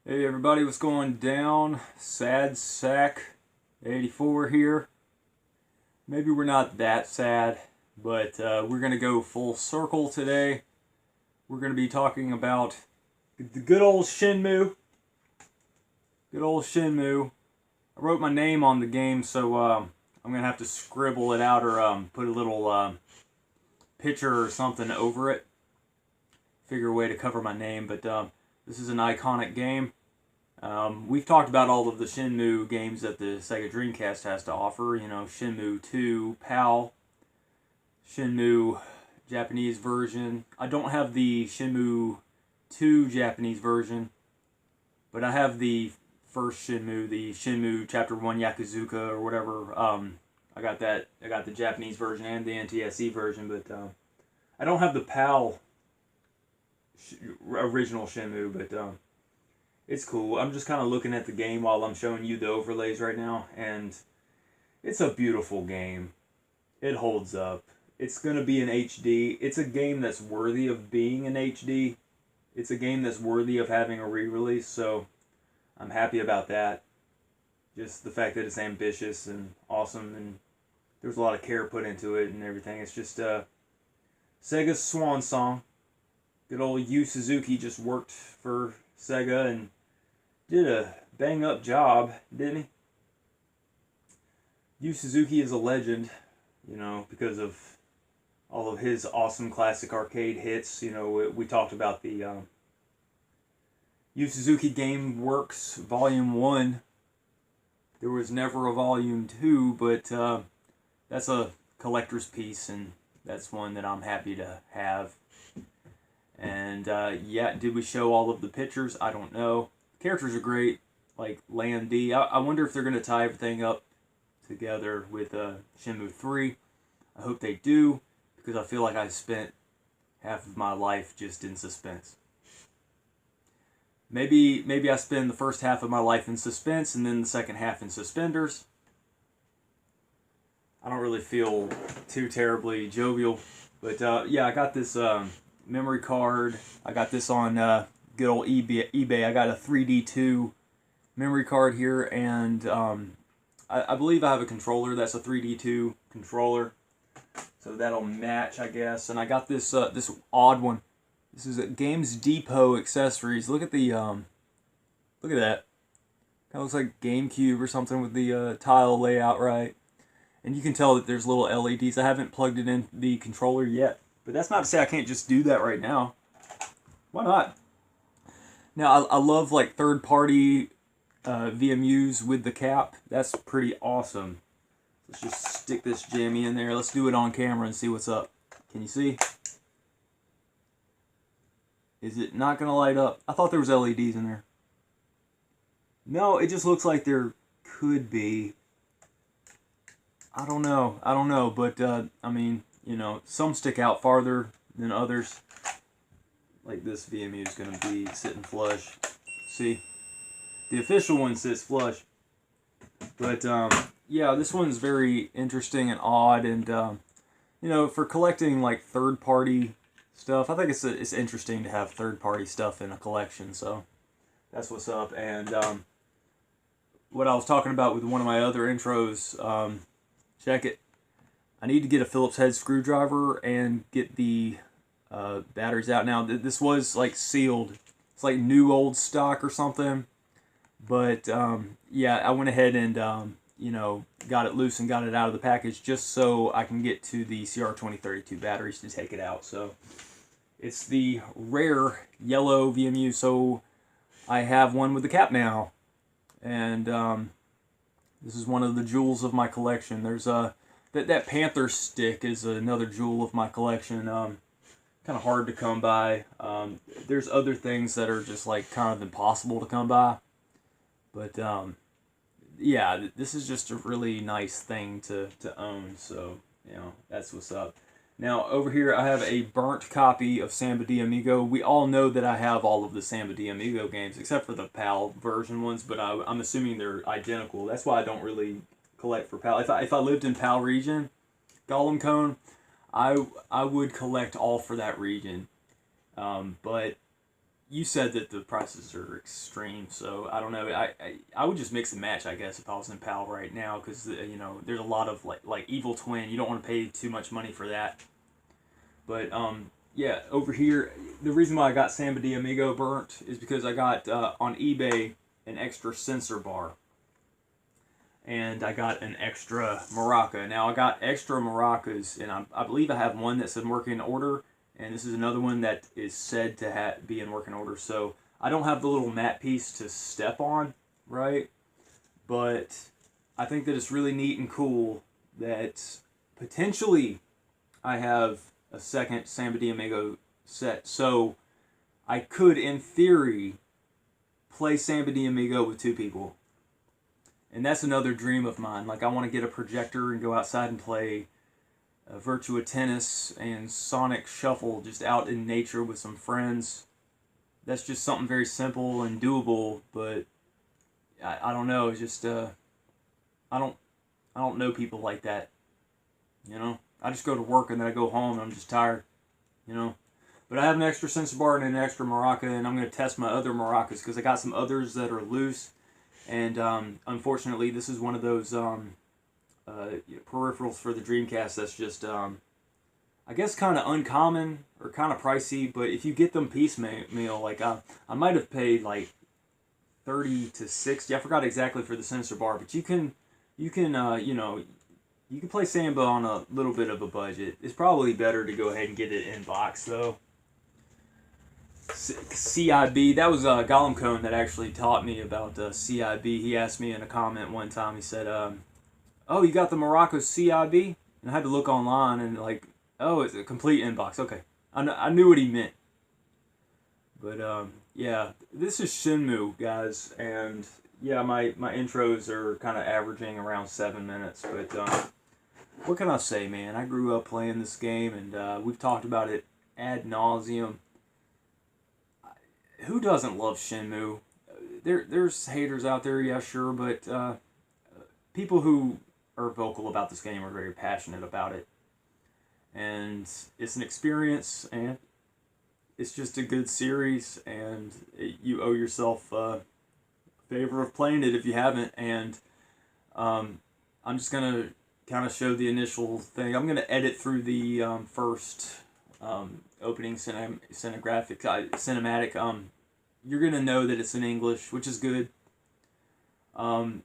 Hey everybody, what's going down? Sad Sack 84 here. Maybe we're not that sad, but we're going to go full circle today. We're going to be talking about the good old Shenmue. Good old Shenmue. I wrote my name on the game, so I'm going to have to scribble it out or put a little picture or something over it. Figure a way to cover my name, but this is an iconic game. We've talked about all of the Shenmue games that the Sega Dreamcast has to offer. You know, Shenmue 2, PAL, Shenmue Japanese version. I don't have the Shenmue 2 Japanese version, but I have the first Shenmue, the Shenmue Chapter 1 Yakuzuka or whatever. I got that. I got the Japanese version and the NTSC version, but I don't have the PAL original Shenmue, but it's cool. I'm just kind of looking at the game while I'm showing you the overlays right now, and it's a beautiful game. It holds up. It's going to be in HD. It's a game that's worthy of being in HD. It's a game that's worthy of having a re-release, so I'm happy about that. Just the fact that it's ambitious and awesome, and there's a lot of care put into it and everything. It's just Sega's swan song. Good old Yu Suzuki just worked for Sega and did a bang-up job, didn't he? Yu Suzuki is a legend, you know, because of all of his awesome classic arcade hits. You know, we talked about the Yu Suzuki Game Works Volume 1. There was never a Volume 2, but that's a collector's piece, and that's one that I'm happy to have. And yeah, did we show all of the pictures? I don't know. Characters are great, like Lan Di. I wonder if they're going to tie everything up together with Shenmue 3. I hope they do, because I feel like I spent half of my life just in suspense. Maybe I spend the first half of my life in suspense and then the second half in suspenders. I don't really feel too terribly jovial, but yeah, I got this memory card. I got this on good old eBay. I got a 3D2 memory card here, and I believe I have a controller that's a 3D2 controller, so that'll match, I guess. And I got this this odd one. This is at Games Depot Accessories. Look at the look at that. Kind of looks like GameCube or something with the tile layout, right? And you can tell that there's little LEDs. I haven't plugged it in the controller yet, but that's not to say I can't just do that right now. Why not? Now, I love like third-party VMUs with the cap. That's pretty awesome. Let's just stick this jammy in there. Let's do it on camera and see what's up. Can you see? Is it not going to light up? I thought there was LEDs in there. No, it just looks like there could be. I don't know, but I mean, you know, some stick out farther than others. Like this VMU is going to be sitting flush. See? The official one sits flush. But, yeah, this one's very interesting and odd. And, you know, for collecting, like, third-party stuff, I think it's interesting to have third-party stuff in a collection. So, that's what's up. And, what I was talking about with one of my other intros, check it. I need to get a Phillips head screwdriver and get the batteries out. Now, this was like sealed. It's like new old stock or something. But yeah, I went ahead and you know, got it loose and got it out of the package just so I can get to the CR2032 batteries to take it out. So it's the rare yellow VMU. So I have one with the cap now, and this is one of the jewels of my collection. There's that Panther stick is another jewel of my collection. Kind of hard to come by. There's other things that are just like kind of impossible to come by. But yeah, this is just a really nice thing to own. So, you know, that's what's up. Now, over here I have a burnt copy of Samba De Amigo. We all know that I have all of the Samba De Amigo games, except for the PAL version ones, but I'm assuming they're identical. That's why I don't really collect for PAL. If I lived in PAL region, Gollum Cone, I would collect all for that region. But you said that the prices are extreme, so I don't know. I would just mix and match, I guess, if I was in PAL right now, because you know there's a lot of like Evil Twin. You don't want to pay too much money for that. But yeah, over here, the reason why I got Samba De Amigo burnt is because I got on eBay an extra sensor bar, and I got an extra maraca. Now I got extra maracas, and I believe I have one that's in working order. And this is another one that is said to be in working order. So I don't have the little mat piece to step on, right? But I think that it's really neat and cool that potentially I have a second Samba De Amigo set. So I could, in theory, play Samba De Amigo with 2 people. And that's another dream of mine. Like, I want to get a projector and go outside and play Virtua Tennis and Sonic Shuffle just out in nature with some friends. That's just something very simple and doable, but I don't know. It's just I don't know people like that. You know, I just go to work and then I go home and I'm just tired. You know, but I have an extra sensor bar and an extra maraca, and I'm going to test my other maracas because I got some others that are loose, and unfortunately this is one of those peripherals for the Dreamcast that's just, I guess, kind of uncommon or kind of pricey, but if you get them piecemeal, like, I might have paid, like, 30 to 60, I forgot exactly for the sensor bar, but you can, you know, you can play Samba on a little bit of a budget. It's probably better to go ahead and get it in box, though. CIB, that was Gollum Cone that actually taught me about CIB. He asked me in a comment one time, he said, oh, you got the Morocco CIB? And I had to look online and like, oh, it's a complete inbox. Okay. I knew what he meant. But yeah, this is Shenmue, guys. And yeah, my intros are kind of averaging around 7 minutes. But what can I say, man? I grew up playing this game, and we've talked about it ad nauseum. Who doesn't love Shenmue? There's haters out there, yeah, sure, but people who are vocal about this game are very passionate about it, and it's an experience, and it's just a good series, and you owe yourself a favor of playing it if you haven't. And I'm just gonna kind of show the initial thing. I'm gonna edit through the first opening cinematic. You're gonna know that it's in English, which is good. And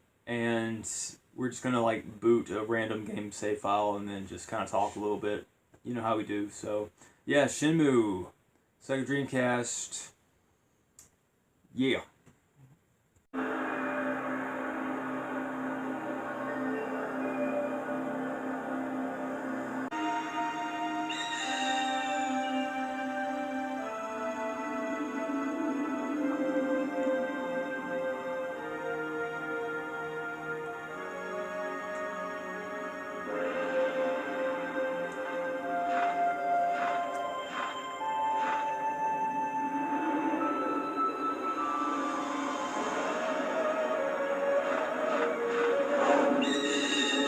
we're just gonna like boot a random game save file and then just kind of talk a little bit. You know how we do. So yeah, Shenmue, Sega Dreamcast. Yeah.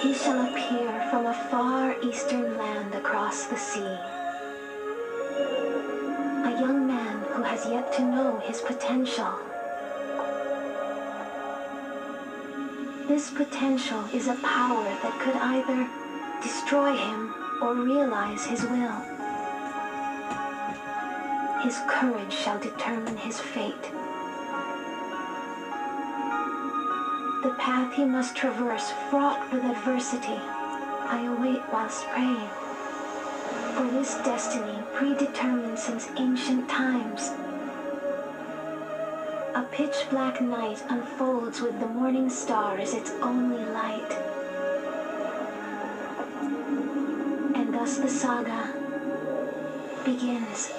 He shall appear from a far eastern land across the sea. A young man who has yet to know his potential. This potential is a power that could either destroy him or realize his will. His courage shall determine his fate. The path he must traverse, fraught with adversity, I await whilst praying. For this destiny predetermined since ancient times. A pitch-black night unfolds with the morning star as its only light. And thus the saga begins.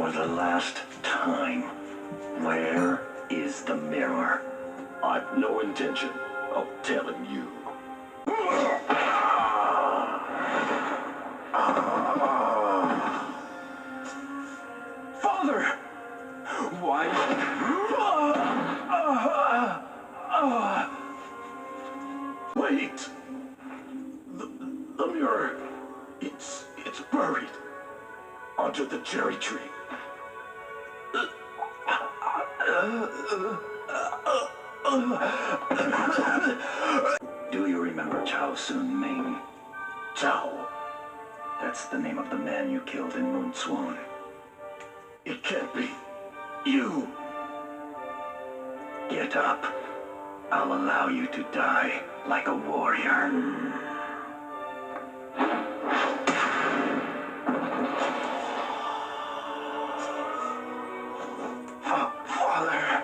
For the last time, where is the mirror? I've no intention of telling you. Father! Why? Wait! The mirror, it's buried under the cherry tree. Do you remember Chao Sun Ming? Chao, That's the name of the man you killed in Moon Swan. it can't be. You! Get up. I'll allow you to die like a warrior. Father.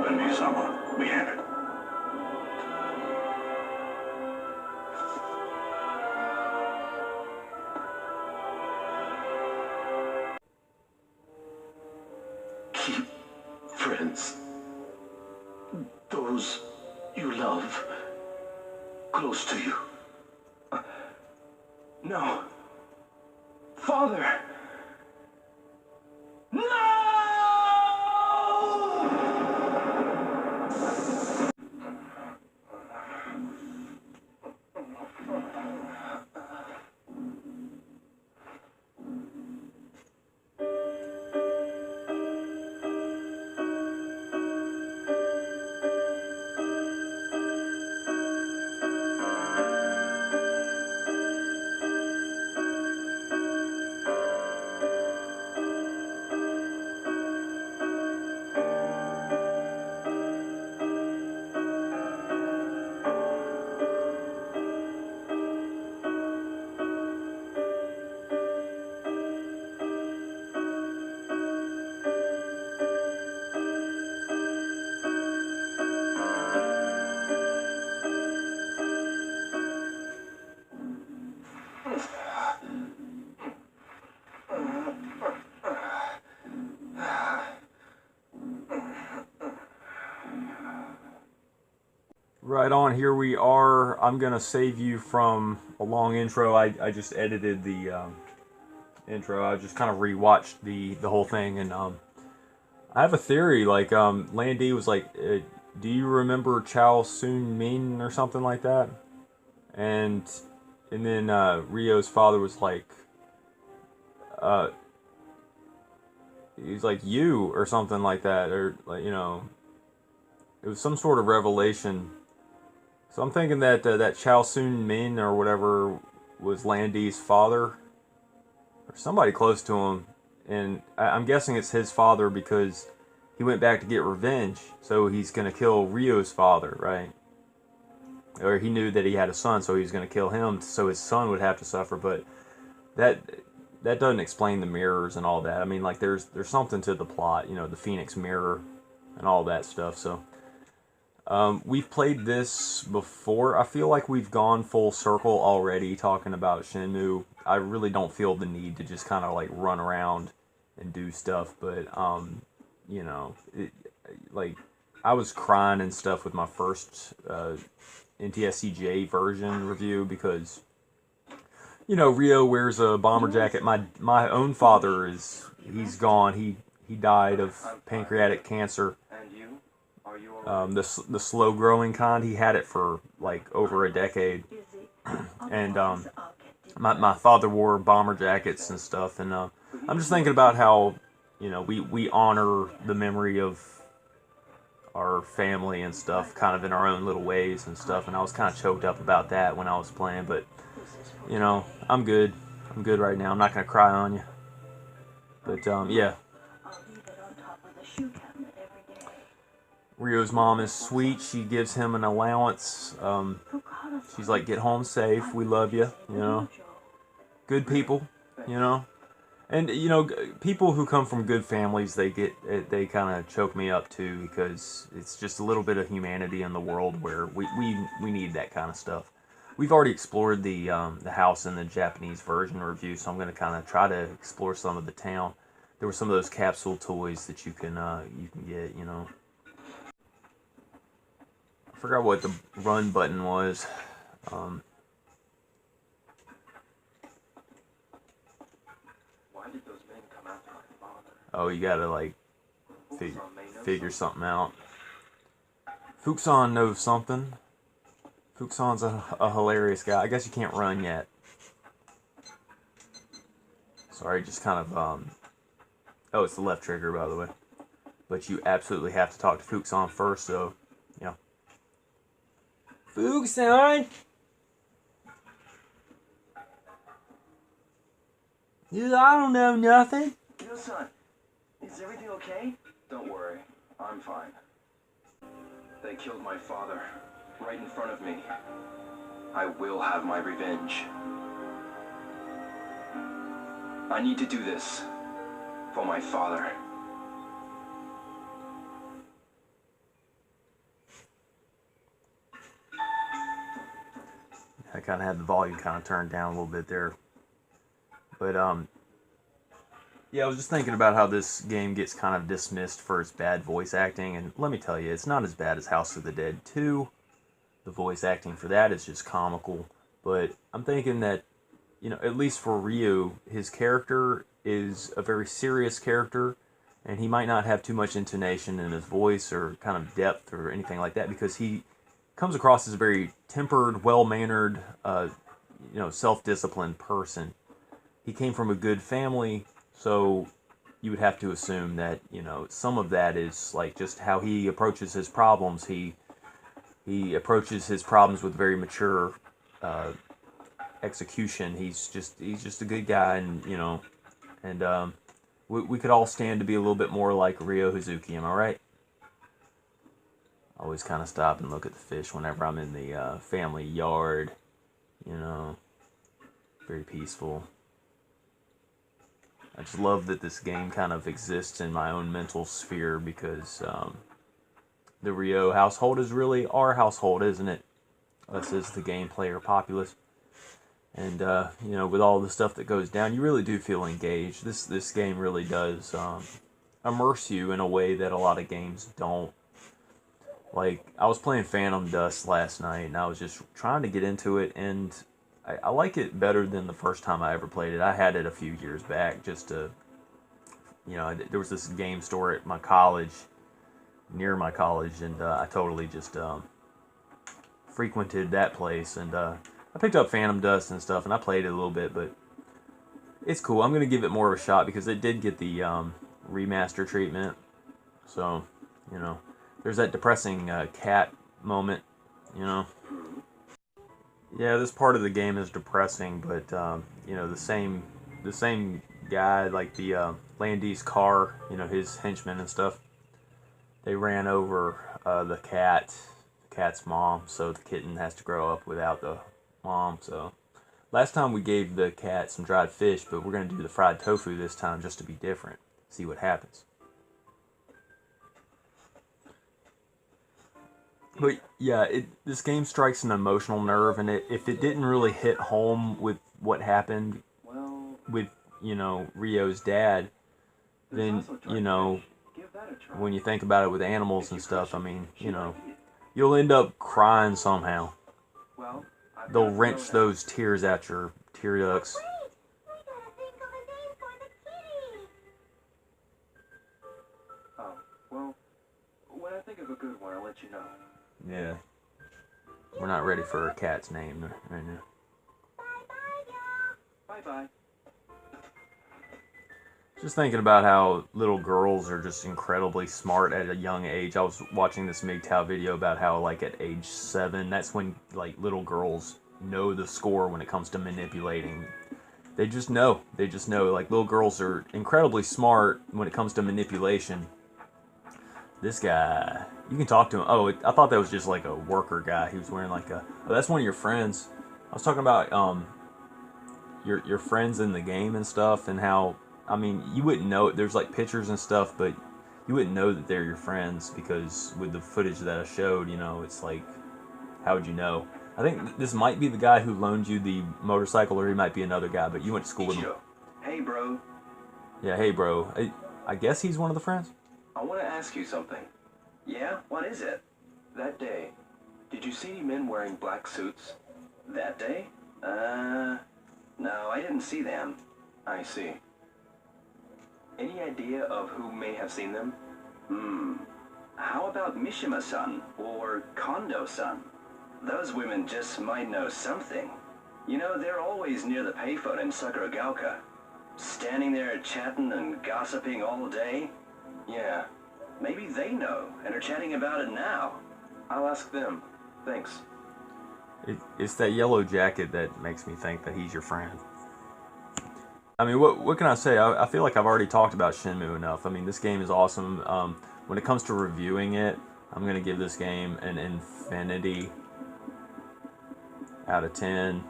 Benny-sama, we have it. Keep friends, those you love, close to you. No. Father! No! Right on, here we are. I'm gonna save you from a long intro. I just edited the intro. I just kind of rewatched the whole thing, and I have a theory. Like Landy was like, "Do you remember Chao Sun Min or something like that?" And then Rio's father was like, he's like you or something like that, or like it was some sort of revelation. So I'm thinking that that Chao Sun Min or whatever was Landy's father, or somebody close to him, and I'm guessing it's his father because he went back to get revenge. So he's gonna kill Rio's father, right? Or he knew that he had a son, so he was gonna kill him, so his son would have to suffer. But that doesn't explain the mirrors and all that. I mean, like there's something to the plot, the Phoenix Mirror and all that stuff. So. We've played this before. I feel like we've gone full circle already talking about Shenmue. I really don't feel the need to just kind of like run around and do stuff, but like I was crying and stuff with my first NTSC version review because Rio wears a bomber jacket. My own father he's gone. He died of pancreatic cancer. The slow growing kind. He had it for like over a decade, and my father wore bomber jackets and stuff, and I'm just thinking about how we honor the memory of our family and stuff kind of in our own little ways and stuff, and I was kind of choked up about that when I was playing, but I'm good right now. I'm not gonna cry on you, but yeah. Rio's mom is sweet. She gives him an allowance. She's like, get home safe. We love you. Good people. And people who come from good families, they kind of choke me up too, because it's just a little bit of humanity in the world where we need that kind of stuff. we've already explored the house in the Japanese version review, so I'm going to kind of try to explore some of the town. There were some of those capsule toys that you can get, you know. I forgot what the run button was. Why did those men come after my father? Oh, you gotta like figure something out. Fuxon knows something. Fuxon's a hilarious guy. I guess you can't run yet. Sorry, just kind of oh, it's the left trigger, by the way. But you absolutely have to talk to Fuxon first, so yeah. Fuxon! Dude, I don't know nothing. Yo, son, is everything okay? Don't worry, I'm fine. They killed my father, right in front of me. I will have my revenge. I need to do this for my father. I kind of had the volume kind of turned down a little bit there. But, yeah, I was just thinking about how this game gets kind of dismissed for its bad voice acting, and let me tell you, it's not as bad as House of the Dead 2. The voice acting for that is just comical, but I'm thinking that, you know, at least for Ryu, his character is a very serious character, and he might not have too much intonation in his voice or kind of depth or anything like that, because he comes across as a very tempered, well-mannered, you know, self-disciplined person. He came from a good family, so you would have to assume that, you know, some of that is like just how he approaches his problems. He approaches his problems with very mature execution. He's just a good guy, and you know, and we could all stand to be a little bit more like Ryo Hazuki. Am I right? I always kind of stop and look at the fish whenever I'm in the family yard. You know, very peaceful. I just love that this game kind of exists in my own mental sphere, because the Ryo household is really our household, isn't it? Us as the game player populace. And, you know, with all the stuff that goes down, you really do feel engaged. This game really does immerse you in a way that a lot of games don't. Like, I was playing Phantom Dust last night, and I was just trying to get into it, and I like it better than the first time I ever played it. I had it a few years back just to, you know, there was this game store at my college, near my college, and I totally just frequented that place, and I picked up Phantom Dust and stuff, and I played it a little bit, but it's cool. I'm going to give it more of a shot because it did get the remaster treatment, so, you know, there's that depressing cat moment, you know. Yeah, this part of the game is depressing, but you know, the same guy, like the Landy's car, you know, his henchmen and stuff, they ran over the cat's mom, so the kitten has to grow up without the mom. So last time we gave the cat some dried fish, but we're gonna do the fried tofu this time just to be different. See what happens. But yeah, this game strikes an emotional nerve, and if it didn't really hit home with what happened with, you know, Ryo's dad, then, you know, when you think about it with animals and stuff, I mean, you know, you'll end up crying somehow. They'll wrench those tears out your tear ducts. Oh, well, when I think of a good one, I'll let you know. Yeah. We're not ready for a cat's name right now. Bye-bye. Just thinking about how little girls are just incredibly smart at a young age. I was watching this MGTOW video about how, like, at age 7, that's when, like, little girls know the score when it comes to manipulating. They just know. They just know. Like, little girls are incredibly smart when it comes to manipulation. This guy, you can talk to him. Oh, I thought that was just like a worker guy. He was wearing like a... Oh, that's one of your friends. I was talking about your friends in the game and stuff, and how, I mean, you wouldn't know it. There's like pictures and stuff, but you wouldn't know that they're your friends, because with the footage that I showed, you know, it's like, how would you know? I think this might be the guy who loaned you the motorcycle, or he might be another guy, but you went to school with him. Hey, bro. Yeah, hey, bro. I guess he's one of the friends? I want to ask you something. Yeah? What is it? That day, did you see any men wearing black suits? That day? No, I didn't see them. I see. Any idea of who may have seen them? How about Mishima-san or Kondo-san? Those women just might know something. You know, they're always near the payphone in Sakuragaoka. Standing there chatting and gossiping all day. Yeah, maybe they know and are chatting about it now. I'll ask them. Thanks. It's that yellow jacket that makes me think that he's your friend. I mean, what can I say? I feel like I've already talked about Shenmue enough. I mean, this game is awesome. When it comes to reviewing it, I'm going to give this game an infinity out of 10.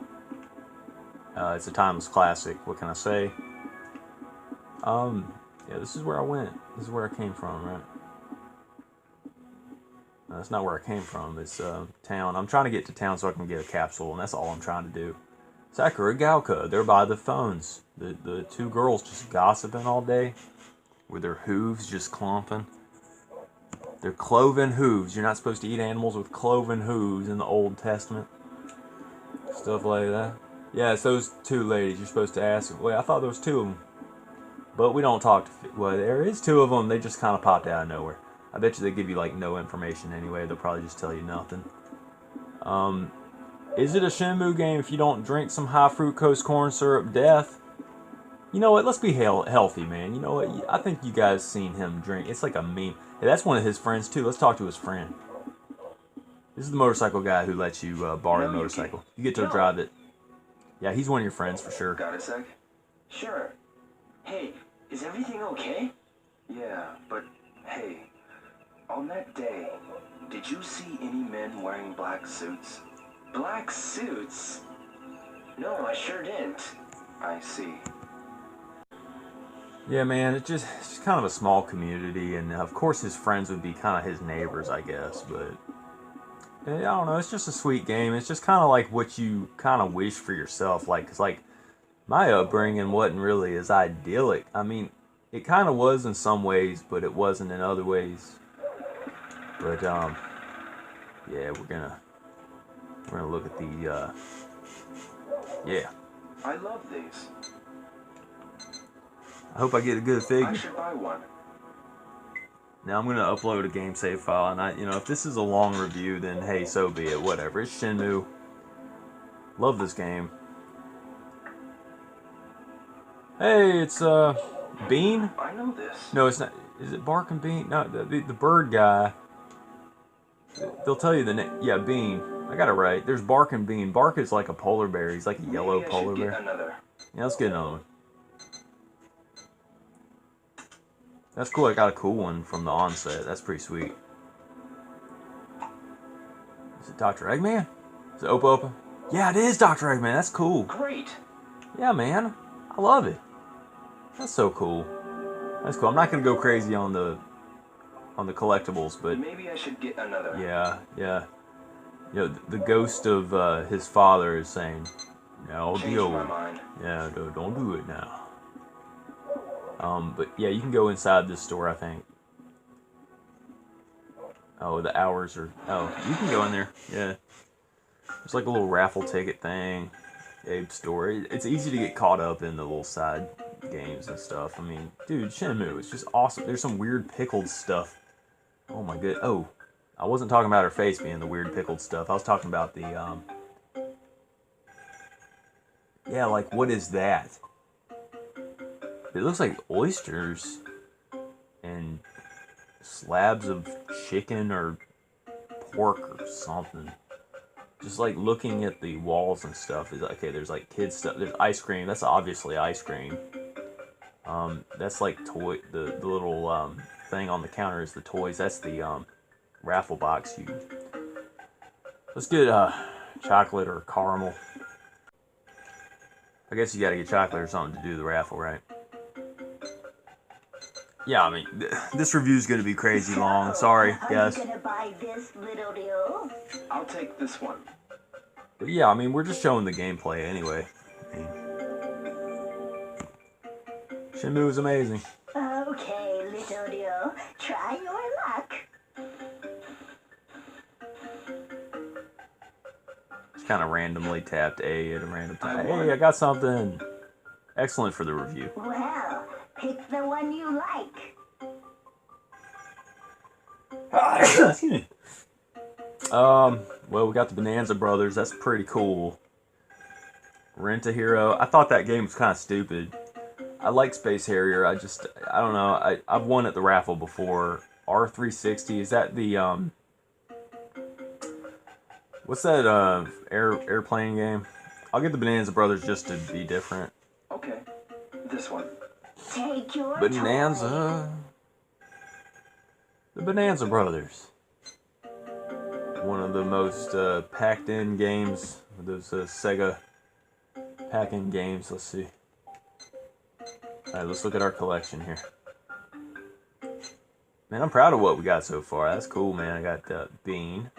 It's a timeless classic. What can I say? Yeah, this is where I went. This is where I came from, right? No, that's not where I came from. It's town. I'm trying to get to town so I can get a capsule, and that's all I'm trying to do. Sakuragaoka, they're by the phones. The two girls just gossiping all day with their hooves just clumping. They're cloven hooves. You're not supposed to eat animals with cloven hooves in the Old Testament. Stuff like that. Yeah, it's those two ladies you're supposed to ask. Wait, I thought there was two of them. But we don't talk to... Well, there is two of them. They just kind of popped out of nowhere. I bet you they give you, like, no information anyway. They'll probably just tell you nothing. Is it a Shenmue game if you don't drink some high fructose corn syrup death? You know what? Let's be healthy, man. You know what? I think you guys seen him drink. It's like a meme. Hey, that's one of his friends, too. Let's talk to his friend. This is the motorcycle guy who lets you borrow the motorcycle. You get to drive it. Yeah, he's one of your friends for sure. Got a sec? Sure. Hey, is everything okay? Yeah, but hey, on that day, did you see any men wearing black suits? Black suits? No, I sure didn't. I see. Yeah, man, it's just kind of a small community, and of course his friends would be kind of his neighbors, I guess, but I don't know, it's just a sweet game. It's just kind of like what you kind of wish for yourself, like, cause like my upbringing wasn't really as idyllic. I mean, it kind of was in some ways, but it wasn't in other ways. But yeah, we're gonna look at the yeah. I love these. I hope I get a good figure. I should buy one. Now I'm gonna upload a game save file, and if this is a long review, then hey, so be it. Whatever. It's Shenmue. Love this game. Hey, it's Bean. I know this. No, it's not. Is it Bark and Bean? No, the bird guy. They'll tell you the name. Yeah, Bean. I got it right. There's Bark and Bean. Bark is like a polar bear. He's like a yellow polar bear. Another. Yeah, let's get another one. That's cool. I got a cool one from the onset. That's pretty sweet. Is it Dr. Eggman? Is it Opa Opa? Yeah, it is Dr. Eggman. That's cool. Great. Yeah, man. I love it. That's so cool. That's cool. I'm not gonna go crazy on the collectibles, but maybe I should get another. Yeah. The ghost of his father is saying, "No, deal." Yeah, don't do it now. But yeah, you can go inside this store, I think. Oh, the hours are... Oh, you can go in there. Yeah. There's like a little raffle ticket thing. Abe's store. It's easy to get caught up in the little side games and stuff. I mean, dude, Shenmue is just awesome. There's some weird pickled stuff. Oh my god. Oh, I wasn't talking about her face being the weird pickled stuff. I was talking about the, yeah, like, what is that? It looks like oysters and slabs of chicken or pork or something. Just like looking at the walls and stuff is okay. There's like kids stuff. There's ice cream. That's obviously ice cream. That's like toy. The little thing on the counter is the toys. That's the raffle box. Let's get chocolate or caramel. I guess you got to get chocolate or something to do the raffle, right? Yeah, I mean, this review's gonna be crazy long. Sorry, guys. Are you gonna buy this, little deal? I'll take this one. But yeah, I mean, we're just showing the gameplay anyway. I mean, Shenmue is amazing. Okay, little dear, try your luck. Just kind of randomly tapped A at a random time. Hey, I got something. Excellent for the review. Well, pick the one you like. Excuse me. Well, we got the Bonanza Brothers. That's pretty cool. Rent a Hero. I thought that game was kind of stupid. I like Space Harrier. I don't know. I've won at the raffle before. R360. Is that the, what's that, airplane game? I'll get the Bonanza Brothers just to be different. Okay, this one. Take your Bonanza. The Bonanza Brothers. One of the most packed-in games. Those Sega pack-in games. Let's see. Alright, let's look at our collection here. Man, I'm proud of what we got so far. That's cool, man. I got Bean.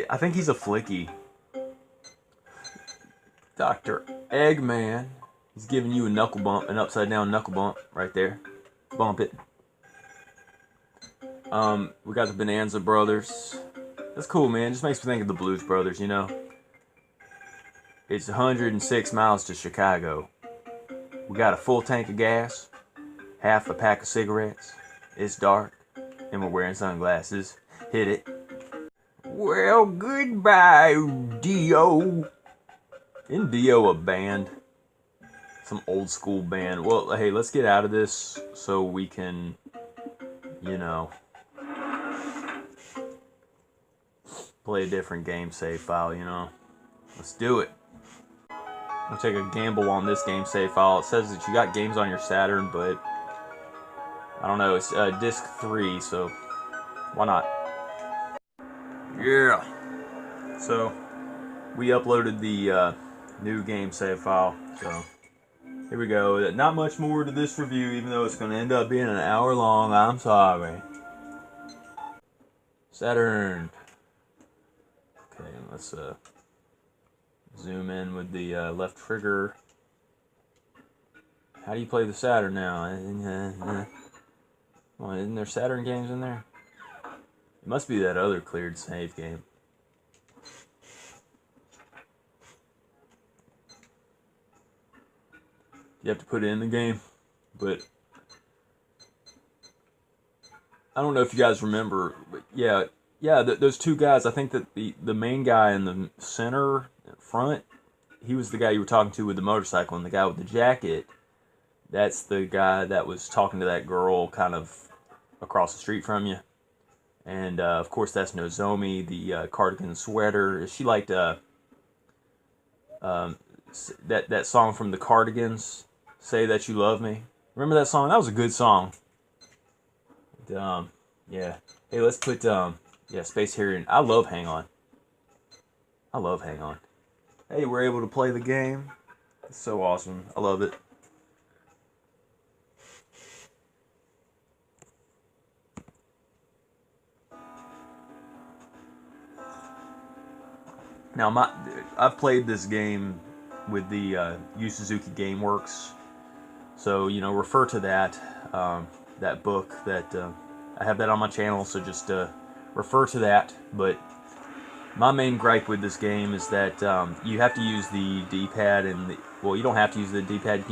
I think he's a flicky. Dr. Eggman. He's giving you a knuckle bump, an upside-down knuckle bump right there. Bump it. We got the Bonanza Brothers. That's cool, man. Just makes me think of the Blues Brothers, you know. It's 106 miles to Chicago. We got a full tank of gas, half a pack of cigarettes. It's dark, and we're wearing sunglasses. Hit it. Well, goodbye, Dio. Isn't Dio a band? Some old school band. Well, hey, let's get out of this so we can, you know, play a different game save file, you know. Let's do it. I'll take a gamble on this game save file. It says that you got games on your Saturn, but I don't know. It's disc 3, so why not? Yeah. So we uploaded the new game save file. So here we go. Not much more to this review, even though it's going to end up being an hour long. I'm sorry. Saturn. Okay, let's zoom in with the left trigger. How do you play the Saturn now? Well, isn't there Saturn games in there? It must be that other cleared save game. You have to put it in the game, but I don't know if you guys remember, but yeah, those two guys, I think that the main guy in the center, front, he was the guy you were talking to with the motorcycle, and the guy with the jacket, that's the guy that was talking to that girl kind of across the street from you. And, of course, that's Nozomi, the cardigan sweater. She liked that song from the Cardigans, Say That You Love Me. Remember that song? That was a good song. Yeah. Hey, let's put, Space Harrier. I love Hang On. Hey, we're able to play the game. It's so awesome. I love it. Now, I've played this game with the Yu Suzuki Gameworks, so refer to that that book. That I have that on my channel, so just refer to that. But my main gripe with this game is that you have to use the D-pad and you don't have to use the D-pad.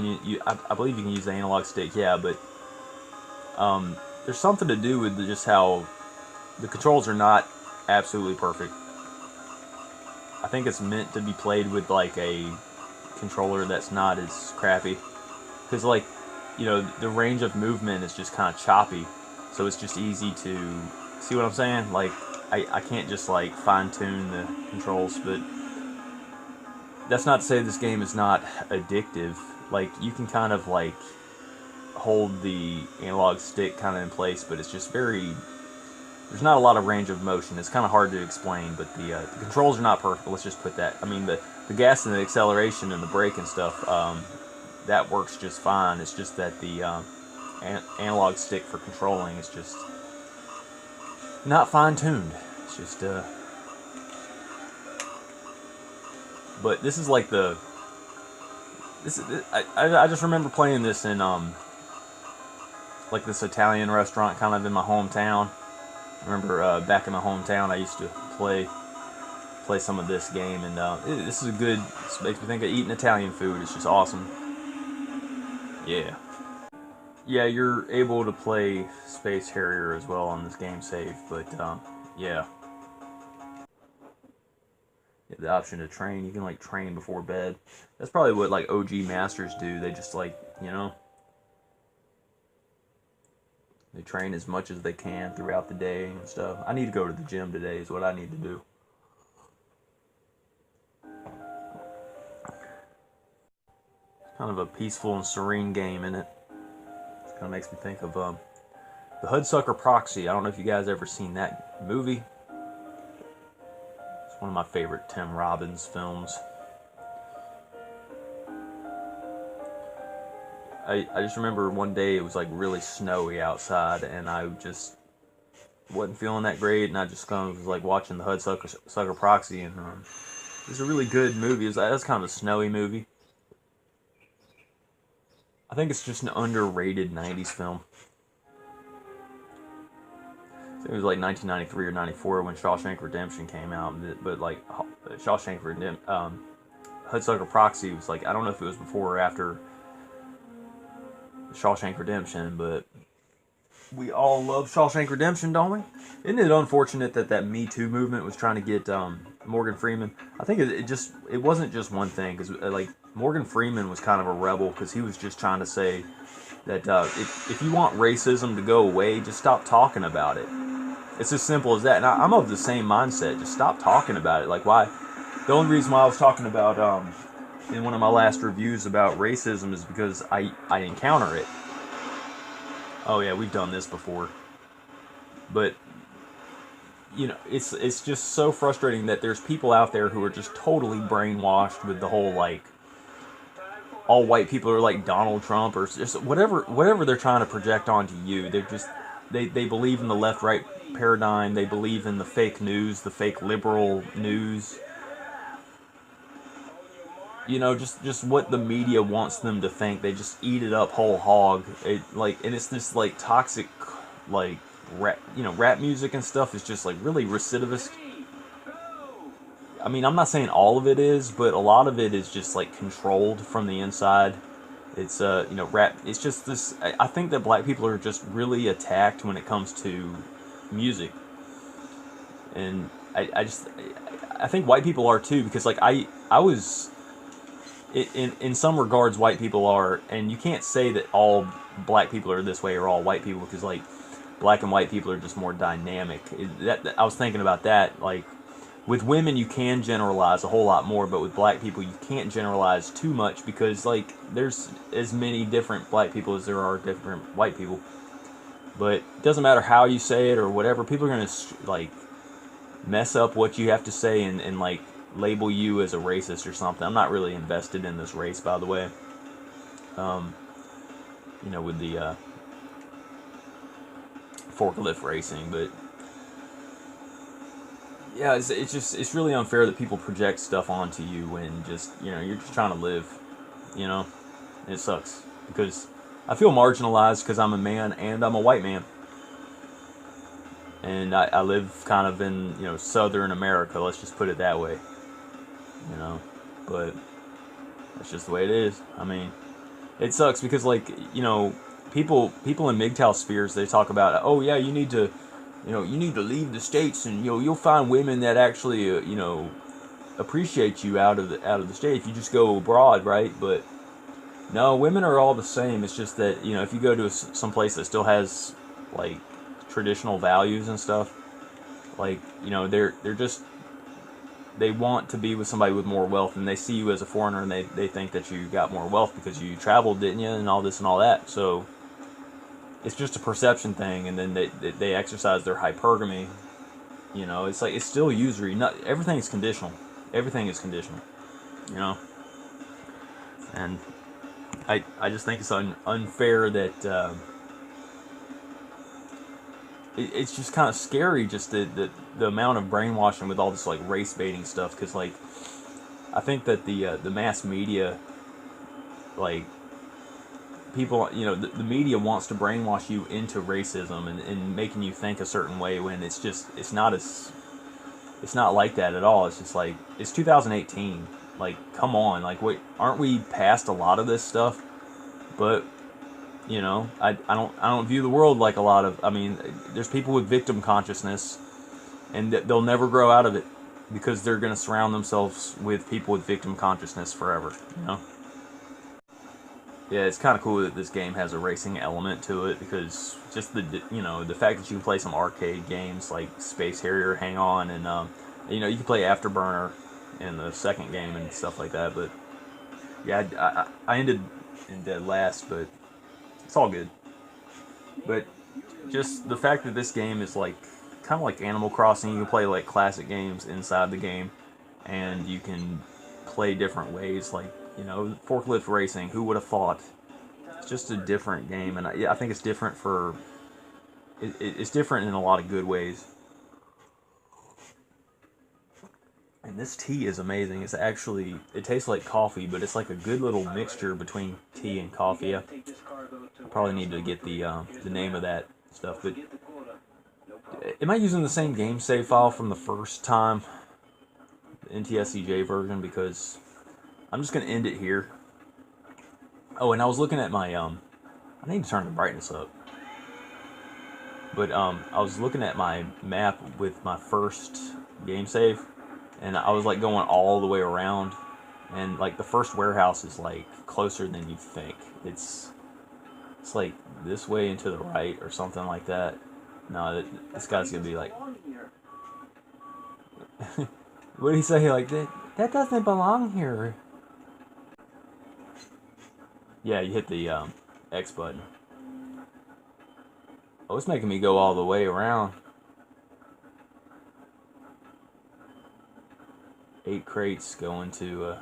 I believe you can use the analog stick, yeah, but there's something to do with just how the controls are not absolutely perfect. I think it's meant to be played with like a controller that's not as crappy, because the range of movement is just kind of choppy, so it's just easy to see what I'm saying. Like I can't just like fine-tune the controls, but that's not to say this game is not addictive. Like you can kind of like hold the analog stick kind of in place, but it's just there's not a lot of range of motion. It's kind of hard to explain, but the controls are not perfect. Let's just put that. I mean, the gas and the acceleration and the brake and stuff, that works just fine. It's just that the analog stick for controlling is just not fine-tuned. It's just, But this is like the... I just remember playing this in, like this Italian restaurant kind of in my hometown. I remember back in my hometown I used to play some of this game, and this is a good... This makes me think of eating Italian food. It's just awesome. Yeah. Yeah, you're able to play Space Harrier as well on this game save, but yeah. You have the option to train. You can like train before bed. That's probably what like OG masters do. They just like, you know, they train as much as they can throughout the day and stuff. I need to go to the gym today is what I need to do. It's kind of a peaceful and serene game, isn't it? It kind of makes me think of the Hudsucker Proxy. I don't know if you guys ever seen that movie. It's one of my favorite Tim Robbins films. I just remember one day it was like really snowy outside, and I just wasn't feeling that great, and I just kind of was like watching the Hudsucker Proxy, and it was a really good movie. It was kind of a snowy movie. I think it's just an underrated 90s film. I think it was like 1993 or 94 when Shawshank Redemption came out, but like Shawshank Redemption, Hudsucker Proxy was like, I don't know if it was before or after Shawshank Redemption, but we all love Shawshank Redemption, don't we? Isn't it unfortunate that that Me Too movement was trying to get Morgan Freeman? I think it wasn't just one thing, because like Morgan Freeman was kind of a rebel, because he was just trying to say that if you want racism to go away, just stop talking about it. It's as simple as that. And I'm of the same mindset. Just stop talking about it. Like, why? The only reason why I was talking about in one of my last reviews about racism is because I encounter it. Oh yeah, we've done this before. But you know, it's just so frustrating that there's people out there who are just totally brainwashed with the whole like all white people are like Donald Trump or just whatever they're trying to project onto you. They're just they believe in the left-right paradigm. They believe in the fake news, the fake liberal news. You know, just what the media wants them to think. They just eat it up whole hog. And it's this like toxic, like rap music and stuff is just like really recidivist. I mean, I'm not saying all of it is, but a lot of it is just like controlled from the inside. It's rap. It's just this. I think that black people are just really attacked when it comes to music, and I think white people are too, because like I was. In some regards, white people are, and you can't say that all black people are this way or all white people, because like black and white people are just more dynamic. I was thinking about that. Like with women, you can generalize a whole lot more, but with black people, you can't generalize too much, because like there's as many different black people as there are different white people. But it doesn't matter how you say it or whatever. People are gonna like mess up what you have to say and like label you as a racist or something. I'm not really invested in this race, by the way. With the forklift racing, but yeah, it's really unfair that people project stuff onto you when just you're just trying to live. It sucks because I feel marginalized because I'm a man and I'm a white man. And I live kind of in, Southern America, let's just put it that way. But that's just the way it is. I mean, it sucks because, like, people in MGTOW spheres, they talk about, oh yeah, you need to leave the states, and you'll find women that actually appreciate you out of the state if you just go abroad, right? But no, women are all the same. It's just that if you go to some place that still has like traditional values and stuff, like they want to be with somebody with more wealth, and they see you as a foreigner, and they think that you got more wealth because you traveled, didn't you, and all this and all that. So it's just a perception thing, and then they exercise their hypergamy. It's like it's still usury. Not everything is conditional. Everything is conditional. And I just think it's unfair that it's just kind of scary, just the amount of brainwashing with all this like race baiting stuff, because like I think that the mass media, like, people, you know, the media wants to brainwash you into racism and making you think a certain way when it's not like that at all. It's just like, it's 2018. Like, come on, like, wait, aren't we past a lot of this stuff? But, you know, I don't view the world like a lot of, I mean, there's people with victim consciousness, and they'll never grow out of it because they're going to surround themselves with people with victim consciousness forever, you know? Yeah, it's kind of cool that this game has a racing element to it, because just the fact that you can play some arcade games like Space Harrier, Hang On, and you know, you can play Afterburner in the second game and stuff like that. But yeah, I ended in dead last, but it's all good. But just the fact that this game is like kind of like Animal Crossing, you can play like classic games inside the game, and you can play different ways, like, you know, forklift racing. Who would have thought? It's just a different game, and I think it's different for. It's different in a lot of good ways. And this tea is amazing. It's actually, it tastes like coffee, but it's like a good little mixture between tea and coffee. I probably need to get the name of that stuff. But am I using the same game save file from the first time, the NTSC version? Because I'm just gonna end it here. Oh, and I was looking at my I need to turn the brightness up. But I was looking at my map with my first game save, and I was like going all the way around, and like the first warehouse is like closer than you think. It's like this way and to the right or something like that. No, this guy's gonna be like, what did he say? Like, that doesn't belong here. Yeah, you hit the X button. Oh, it's making me go all the way around. 8 crates go into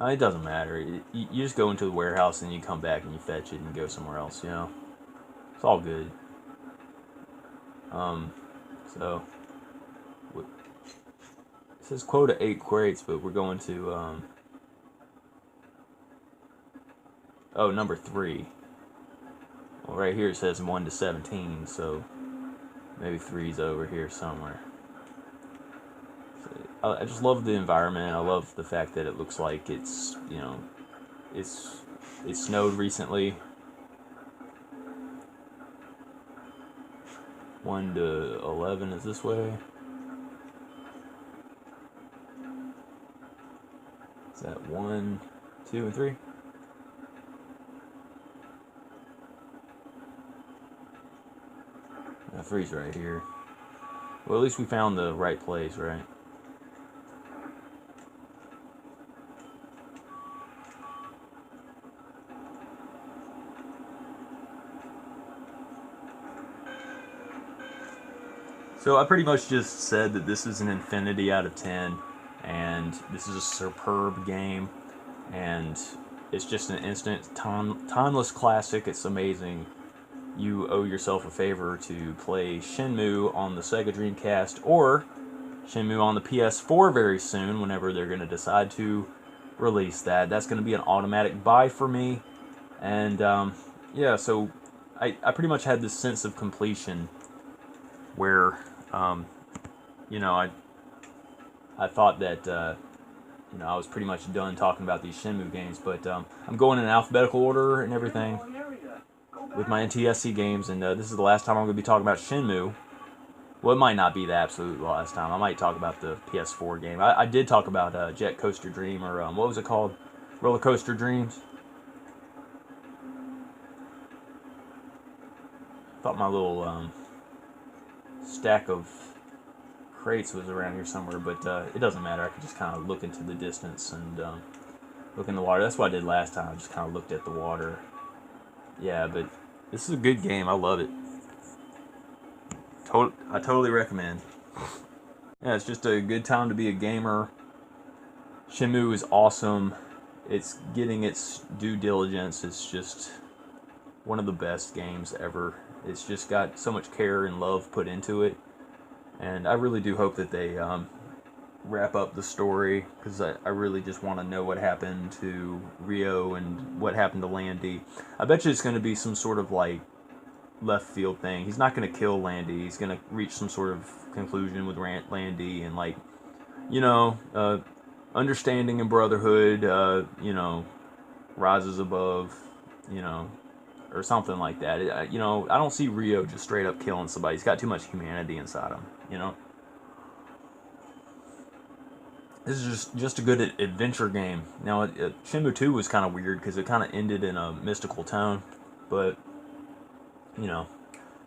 it doesn't matter. You just go into the warehouse and you come back and you fetch it and go somewhere else, you know. It's all good. So it says quota 8 crates, but we're going to number 3. Well, right here it says 1 to 17, so maybe 3's over here somewhere. So I just love the environment. I love the fact that it looks like it's, you know, it snowed recently. 1 to 11 is this way. Is that 1, 2, and 3? Now 3's right here. Well, at least we found the right place, right? So I pretty much just said that this is an infinity out of 10, and this is a superb game, and it's just an instant, timeless classic. It's amazing. You owe yourself a favor to play Shenmue on the Sega Dreamcast, or Shenmue on the PS4 very soon, whenever they're going to decide to release that. That's going to be an automatic buy for me, and yeah, so I pretty much had this sense of completion where, you know, I thought that, you know, I was pretty much done talking about these Shenmue games, but I'm going in alphabetical order and everything with my NTSC games, and this is the last time I'm going to be talking about Shenmue. Well, it might not be the absolute last time. I might talk about the PS4 game. I did talk about Jet Coaster Dream, or what was it called? Roller Coaster Dreams. Thought my little stack of crates was around here somewhere, but it doesn't matter. I can just kind of look into the distance and look in the water. That's what I did last time. I just kind of looked at the water. Yeah, but this is a good game. I love it. I totally recommend. Yeah, it's just a good time to be a gamer. Shenmue is awesome. It's getting its due diligence. It's just one of the best games ever. It's just got so much care and love put into it, and I really do hope that they wrap up the story, because I really just want to know what happened to Rio and what happened to Landy. I bet you it's going to be some sort of like left field thing. He's not going to kill Landy. He's going to reach some sort of conclusion with Landy, and like, you know, understanding and brotherhood, you know, rises above, you know, or something like that. You know, I don't see Rio just straight up killing somebody. He's got too much humanity inside him, you know. This is just a good adventure game. Now, Shenmue 2 was kind of weird because it kind of ended in a mystical tone, but, you know,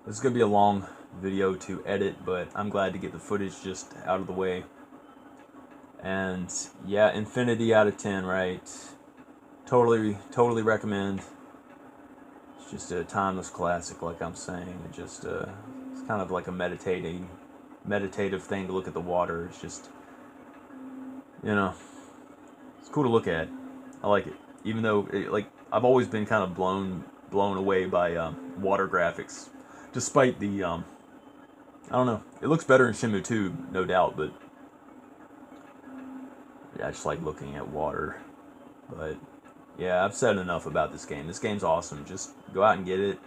this is going to be a long video to edit, but I'm glad to get the footage just out of the way. And, yeah, Infinity out of 10, right? Totally recommend. It's just a timeless classic, like I'm saying. It just, it's kind of like a meditative thing to look at the water. It's just, you know, it's cool to look at. I like it, even though like I've always been kind of blown away by water graphics, despite the I don't know. It looks better in Shenmue 2, no doubt, but yeah, I just like looking at water. But yeah, I've said enough about this game. This game's awesome. Just go out and get it.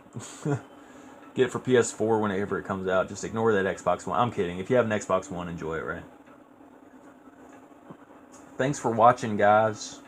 Get it for PS4 whenever it comes out. Just ignore that Xbox One. I'm kidding. If you have an Xbox One, enjoy it, right? Thanks for watching, guys.